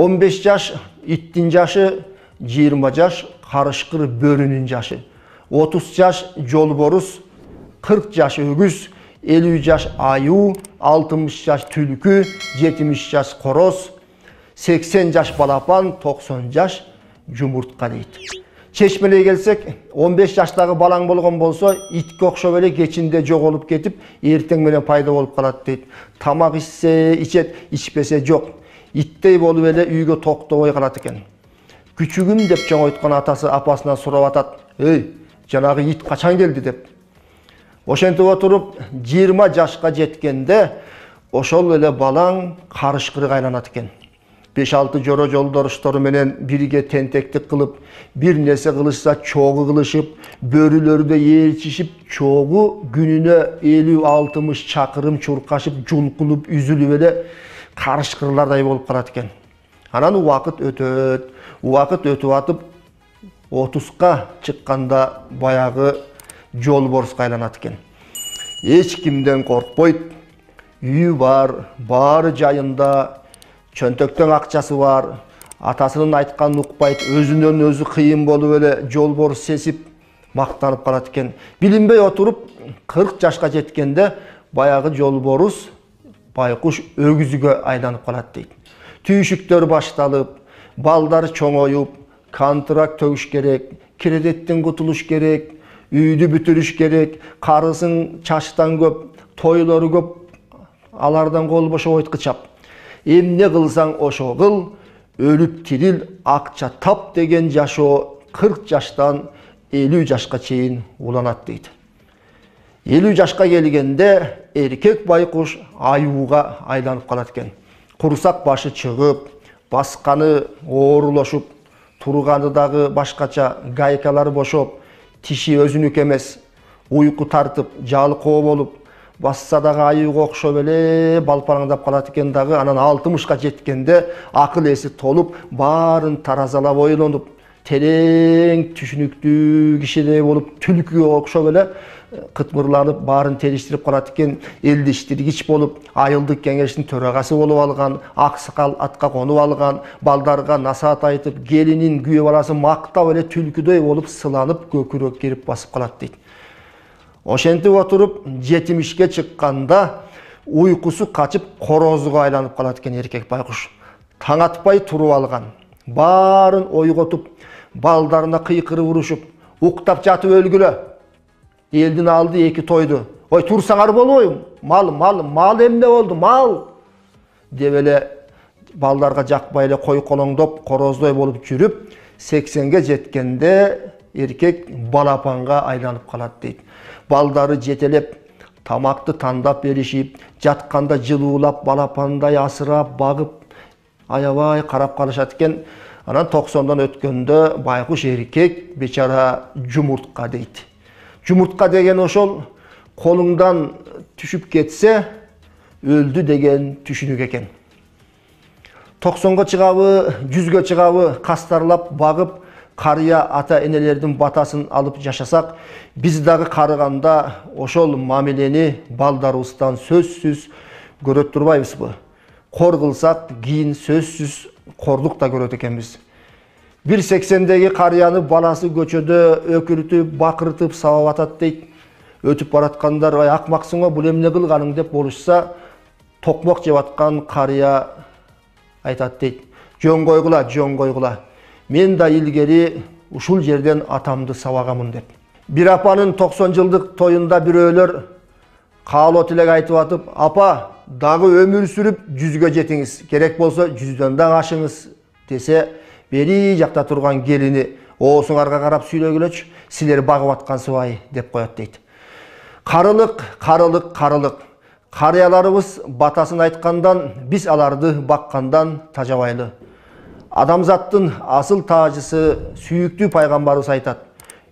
15 yaş ittin yaşı, 20 yaş karışkır börünün yaşı, 30 yaş jolborus, 40 yaş ögüz, 50 yaş ayu, 60 yaş tülkü, 70 yaş koroz, 80 yaş balapan, 90 yaş jumurtka deydi. Çeşmele'ye gelsek, 15 yaştagı balaң bolgon bolsa, itke okşop ele geçinde jok olup ketip, erteң menen пайда болуп калат дейт. Тамак ичсе ичет, ичпесе жок. Иттей болуп эле үйгө токтобой калат экен. Күчүгүм деп чоңойткон атасы апасынан сурап атат. "Эй, жанагы ит качан келди?" деп. Ошентип отуруп 20 жашка жеткенде ошол эле балаң карышкырга айланат экен. 5-6 жоро жолдоштору менен бирге тентектик кылып, бир нерсе кылышса чогу кылышып, бөрүлөрдө ээрчишип, чогу күнүнө 50-60 чакырым чуркашып, жулкунуп, үзүлүп эле карышкырлардай болуп калат экен. Анан убакыт өтүп атып 30га чыкканда баягы жолборско айланат экен. Эч кимден коркпойт, үйү бар, баары жайында, чөнтөктөн акчасы бар, атасынын айтканын укпайт, өзүнөн өзү кыйын болуп эле жолборс сесип, мактанып калат экен. Билинбей отуруп 40 жашка жеткенде баягы жолборус байкуш өгүзгө айланып калат дейт. Түйшүктөр башталып, балдар чоңоюп, контракт төгүш керек, кредиттен кутулуш керек, үйдү бүтүрүш керек, карысын чачтан көп, тойлору көп, алардан кол бошобойт кычап. Эмне кылсаң ошо кыл, өлүп тирил, акча тап деген жашоо 40 жаштан 50 жашка чейин уланат дейт. 50 жашка келгенде эркек байкуш аюуга айланып калат экен. Курсак башы чыгып, басканы оорулошуп, турганы дагы башкача, гайкалары бошоп, тиши өзүнүк эмес, уйку тартып, жалкоо болуп, басса дагы аюуга окшоп эле балпалаңдап калат экен дагы. Анан 60га жеткенде акыл эси толуп, баарын таразалап ойлонуп, терең түшүнүктүү кишидей болуп, түлкүгө окшоп эле кытмырланып, баарын териштирип калат экен. Элдиштиргич болуп, айылдык кеңештин төрагасы болуп алган, аксакал атка конуп алган, балдарга насаат айтып, келинин күйөө баласы мактап эле түлкүдөй болуп сыланып, көкүрөк кирип басып калат дейт. Ошентип отуруп 70ге чыкканда уйкусу качып, корозго айланып калат экен эркек байкуш. Таң атпай туруп алган, баарын ойготуп, балдарына кыйкырып урушуп, уктап жатып өлгүлө. Элдин алды 2 тойду. "Ой, турсаңар болбойбу? Мал эмне болду? Мал!" деп эле балдарга жакпай эле кой колоңдоп, короздой болуп жүрүп, 80ге жеткенде эркек балапанга айланып калат дейт. Балдары жетелеп, тамакты тандап беришип, жатканда жылуулап, балапандай асырап, багып, аябай карап калышат экен. Анан 90дан өткөндө байкуш эркек бечара жумуртка дейт. Жумуртка деген ошол колуңдан түшүп кетсе, өлдү деген түшүнүк экен. 90га чыгабы, 100ге чыгабы кастарлап, багып, карыя ата-энелердин батасын алып жашасак, биз дагы карыганда ошол мамилени балдарыбыздан сөзсүз көрөт турбайбызбы? Кор кылсак, кийин сөзсүз кордук да көрөт экенбиз. 1.80-деги карыяны баласы көчөдө өкүрүтүп, бакыртып сабап атат дейт. Өтүп бараткандар, "Ай, акмаксың, бул эмне кылганың?" деп болушса, токмок жеп аткан карыя айтат дейт. "Жөн койгула. Мен да илгери ушул жерден атамды сабагамын" деп. Бир апанын 90 жылдык тоюнда бирөөлөр каалоо тилек айтып атып, "Апа, дагы өмүр сүрүп 100ге жетиңиз, керек болсо 100дөн да ашыңыз" десе, бери жакта турган келини оосуңарга карап сүйлөгүлөчү, "Силер багып аткансыбай" деп коет дейт. Карылык. Карыяларыбыз батасын айткандан, биз аларды баккандан тажабайлы. Адамзаттын асыл таажысы сүйүктүү пайгамбарыбыз айтат: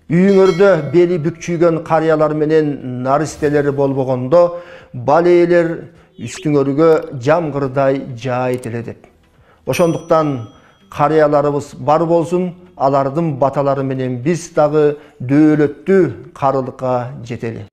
"Үйүңөрдө бели бүкчүйгөн карыялар менен наристелери болбогондо, бал ээлер үстүңөргө жамгырдай жаайт эле" деп. Ошондуктан карыяларыбыз бар болсун, алардын баталары менен биз дагы дөөлөттүү карылыкка жетели.